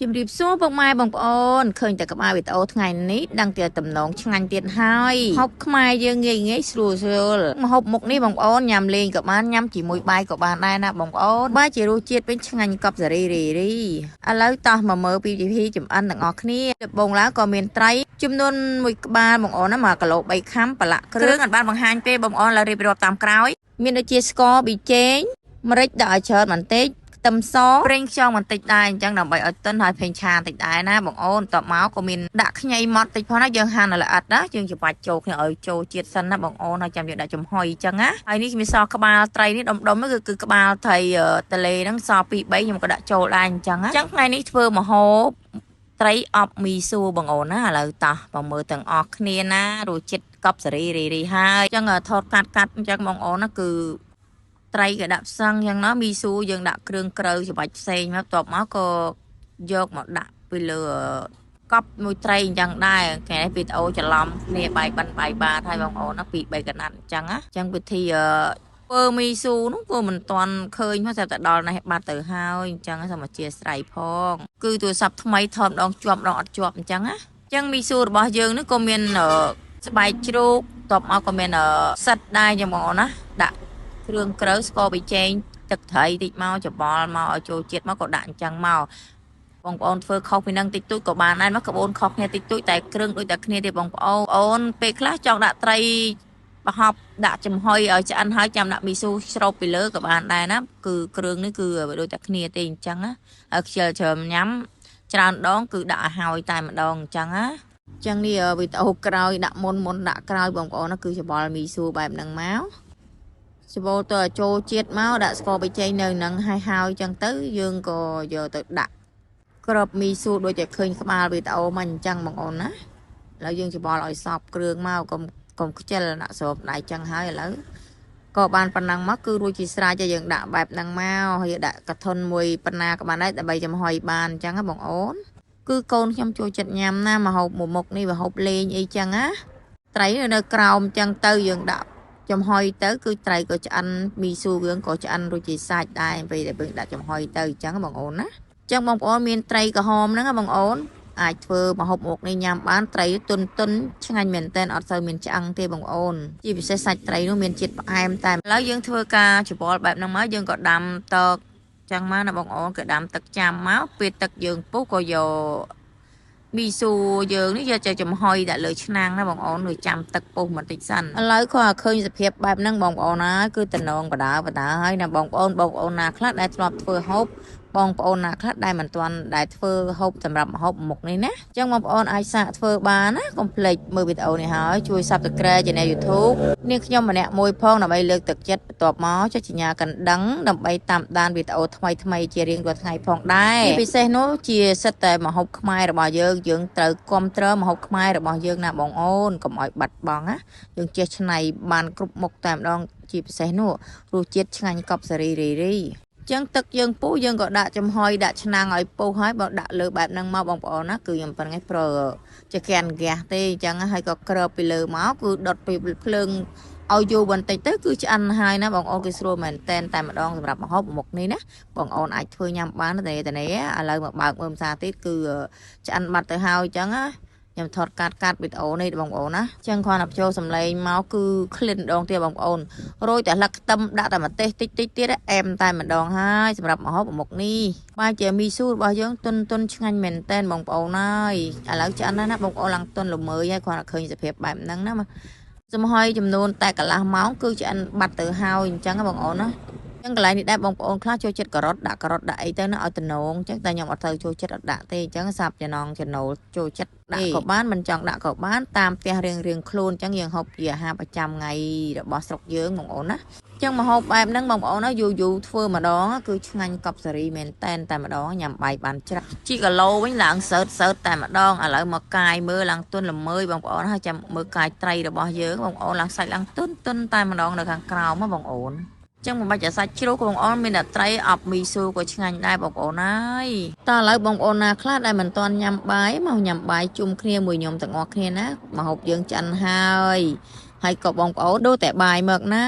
ជំរាបសួរពុកម៉ែបងប្អូនឃើញតែក្បាលវីដេអូថ្ងៃនេះដឹងតែតំណងឆ្ងាញ់ទៀតហើយហូបខ្មែរយើងងាយងាយស្រួលស្រួលម្ហូបមុខនេះបងប្អូនញ៉ាំលេងក៏បានញ៉ាំជាមួយបាយក៏បានដែរណាបងប្អូនបាយជារសជាតិវិញឆ្ងាញ់កប់សេរីរីរីឥឡូវតោះមកមើលពីវិធីចម្អិនទាំងអស់គ្នាដំបូងឡើងក៏មានត្រីចំនួន1ក្បាលបងប្អូនណា1គីឡូ3ខាំប្រឡាក់គ្រឿងអត់បានបង្ហាញទេបងប្អូនឡើយរៀបរាប់តាមក្រោយមានដូចជាស្ករប៊ីចេងម្រេចដាក់ឲ្យច្រើនបន្តិចខ្ទឹមសប្រេងខ្យងបន្តិចដែរអញ្ចឹងដើម្បីឲ្យទន់ហើយផេងឆាបន្តិចដែរណាបងអូនតបមកក៏មានដាក់ខ្ញីម៉ត់តិចផងណាយើងហាន់ល្អិតណាយើងច្បាច់ចូលគ្នាឲ្យចូលជាតិសិនណាបងអូនហើយចាំយើងដាក់ចំហុយអញ្ចឹងណាហើយនេះមានសក្បាលត្រីនេះដុំៗគឺក្បាលត្រីតលេហ្នឹងស2 3ខ្ញុំក៏ដាក់ចូលដែរអញ្ចឹងណាអញ្ចឹងថ្ងៃនេះធ្វើម្ហូបត្រីអប់មីស៊ូបងអូនណាឥឡូវតោះបងមើលទាំងអស់គ្នាណារសជាតិកប់សេរីរីរីហើយអញ្ចឹងថតកាត់អញ្ចឹងបងអូនណាគឺត្រីក៏ដាក់ផ្សឹងយ៉ាងណាមីស៊ូយើងដាក់គ្រឿងក្រូវច្បាច់ផ្សេងមកតបមកក៏យកមកដាក់ពីលើកប់មួយត្រីអញ្ចឹងដែរគេវីដេអូច្រឡំគ្នាបាយបិណ្ឌបាយបាតហើយបងប្អូនណា2 3កណាត់អញ្ចឹងណាអញ្ចឹងវិធីធ្វើមីស៊ូនោះក៏មិនទាន់ឃើញមកតែដល់នេះបាត់ទៅហើយអញ្ចឹងសូមអធិស្ឋានផងគឺទូរស័ព្ទថ្មីថតម្ដងជាប់ម្ដងអត់ជាប់អញ្ចឹងណាអញ្ចឹងមីស៊ូរបស់យើងនេះក៏មានស្បែកជ្រូកតបមកក៏មានសិតដែរចឹងបងប្អូនណាដាក់គ្រឿងក្រូវស្ករប៊ីចេងទឹកត្រីតិចមកច្បល់មកឲ្យចូលជាតិមកក៏ដាក់អញ្ចឹងមកបងប្អូនធ្វើខុសពីនឹងតិចតួចក៏បានដែរមកក្បូនខុសគ្នាតិចតួចតែគ្រឿងដូចតែគ្នាទេបងប្អូនពេលខ្លះចង់ដាក់ត្រីប្រហប់ដាក់ចំហុយឲ្យឆ្អិនហើយចាំដាក់មីស៊ូស្រូបពីលើក៏បានដែរណាគឺគ្រឿងនេះគឺដូចតែគ្នាទេអញ្ចឹងណាឲ្យខ្ជិលជ្រើមញ៉ាំច្រើនដងគឺដាក់ឲ្យហើយតែម្ដងអញ្ចឹងណាអញ្ចឹងនេះវីដេអូក្រោយដាក់មុនដាក់ក្រោយបងប្អូនណាគឺច្បល់មីស៊ូបែបហ្នឹងមកច្បល់ទៅចូលជាតិមកដាក់ស្ករប៊ីចេងនៅនឹងហើយចឹងទៅយើងក៏យកទៅដាក់ក្របមីស៊ូដូចតែឃើញក្បាលវីដេអូមកអញ្ចឹងបងប្អូនណាឥឡូវយើងច្បល់ឲ្យសពគ្រឿងមកកុំខ្ជិលដាក់ស្រូបដៃចឹងហើយឥឡូវក៏បានប៉ុណ្ណឹងមកគឺរួចជាស្រេចហើយយើងដាក់បែបហ្នឹងមកហើយដាក់កធុនមួយប៉ុណ្ណាក៏បានដែរដើម្បីចំហុយបានអញ្ចឹងណាបងប្អូនគឺកូនខ្ញុំចូលចិត្តញ៉ាំណាម្ហូបមួយមុខនេះម្ហូបលេងអីចឹងណាត្រីនៅក្រោមចឹងទៅយើងដាក់ចំហុយទៅគឺត្រីក៏ឆ្អិនមីស៊ូយើងក៏ឆ្អិនរួចជាសាច់ដែរពេលដែលយើងដាក់ចំហុយទៅអញ្ចឹងបងប្អូនណាអញ្ចឹងបងប្អូនមានត្រីក្រហមហ្នឹងបងប្អូនអាចធ្វើម្ហូបមុខនេះញ៉ាំបានត្រីទុនឆ្ងាញ់មែនតើអត់សូវមានឆ្អឹងទេបងប្អូនជាពិសេសសាច់ត្រីនោះមានជាតិផ្អែមតែឥឡូវយើងធ្វើការច្បល់បែបហ្នឹងមកយើងក៏ដាំទឹកចឹងមកណាបងប្អូនក៏ដាំទឹកចាំមកពេលទឹកយើងពុះក៏យកមីស៊ូយើងនេះយកទៅចំហុយដាក់លើឆ្នាំងណាបងប្អូនឬចាំទឹកពុះបន្តិចសិនឥឡូវគាត់ឃើញសភាពបែបហ្នឹងបងប្អូនណាគឺតំណងបដាហើយណាបងប្អូនណាខ្លះដែលធ្លាប់ធ្វើហូបបងប្អូនណាខ្លះដែលមិនទាន់ដែលធ្វើហូបសម្រាប់ម្ហូបមុខនេះណាអញ្ចឹងបងប្អូនអាចសាកធ្វើបានណាកុំភ្លេចមើលវីដេអូនេះហើយជួយ Subscribe Channel YouTube នាងខ្ញុំម្នាក់មួយផងដើម្បីលើកទឹកចិត្តបន្ទាប់មកចុចសញ្ញាកណ្ដឹងដើម្បីតាមដានវីដេអូថ្មីជារៀងរាល់ថ្ងៃផងដែរពិសេសនោះជាសិតតែម្ហូបខ្មែររបស់យើងត្រូវគាំទ្រម្ហូបខ្មែររបស់យើងណាបងប្អូនកុំឲ្យបាត់បង់ណាយើងចេះច្នៃបានគ្រប់មុខតែម្ដងជាពិសេសនោះរសជាតិឆ្ងាញ់កប់សេរីរីចឹងទឹកយើងពុះយើងក៏ដាក់ចំហុយដាក់ឆ្នាំងឲ្យពុះហើយបើដាក់លើបែបហ្នឹងមកបងប្អូនណាគឺខ្ញុំប៉ុណ្ណេះប្រើជាកានហ្គាសទេអញ្ចឹងហើយក៏ក្របពីលើមកគឺដុតពីភ្លើងឲ្យយូរបន្តិចទៅគឺឆ្អិនហើយណាបងប្អូនគឺស្រួលមែនតែម្ដងសម្រាប់ម្ហូបមុខនេះណាបងប្អូនអាចធ្វើញ៉ាំបានតែឥឡូវមកបើកមើលផ្សារទៀតគឺឆ្អិនបាត់ទៅហើយអញ្ចឹងណាខ្ញុំថតកាត់វីដេអូនេះបងប្អូនណាចឹងគ្រាន់តែបញ្ចូលសំឡេងមកគឺក្លិនដងទៀតបងប្អូនរោយតែលឹកខ្ទឹមដាក់តែម្ទេសតិចទៀតអែមតែម្ដងហើយសម្រាប់ម្ហូបមុខនេះបាយជាមីស៊ូរបស់យើងទុនឆ្ងាញ់មែនតែនបងប្អូនហើយឥឡូវឆ្អិនណាបងប្អូនឡើងទុនល្មើយហើយគ្រាន់តែឃើញសភាពបែបហ្នឹងណាចំហុយចំនួនតែកន្លះម៉ោងគឺឆ្អិនបាត់ទៅហើយអញ្ចឹងបងប្អូនណាចឹងកន្លែងនេះដែរបងប្អូនខ្លះចូលចិត្តការ៉ុតដាក់អីទៅណាឲ្យតំណងចឹងតែខ្ញុំអត់ទៅចូលចិត្តអត់ដាក់ទេអញ្ចឹងសាប់ចំណងចំណូលចូលចិត្តដាក់ក៏បានមិនចង់ដាក់ក៏បានតាមផ្ទះរៀងខ្លួនអញ្ចឹងយើងហូបជាអាហារប្រចាំថ្ងៃរបស់ស្រុកយើងបងប្អូនណាចឹងម្ហូបបែបហ្នឹងបងប្អូនណាយូរធ្វើម្ដងគឺឆ្ងាញ់កប់សេរីមែនតែម្ដងញ៉ាំបាយបានច្រើនជីគីឡូវិញឡើងសើតតែម្ដងឥឡូវមកកាយមើលឡើងទុនល្មើយបងប្អូនហើយចាំមើលកាយត្រីរបស់យើងបងប្អូនឡើងសាច់ឡើងទុនតែម្ដងនៅខាងក្រោមបងប្អូនចឹងមិនបាច់អាសាច់ជ្រូកបងប្អូនមានតែត្រីអប់មីស៊ូក៏ឆ្ងាញ់ដែរបងប្អូនហើយតើឥឡូវបងប្អូនណាខ្លះដែលមិនទាន់ញ៉ាំបាយមកញ៉ាំបាយជុំគ្នាមួយខ្ញុំទាំងអស់គ្នាណាម្ហូបយើងឆ្អិនហើយក៏បងប្អូនដូរតែបាយមកណា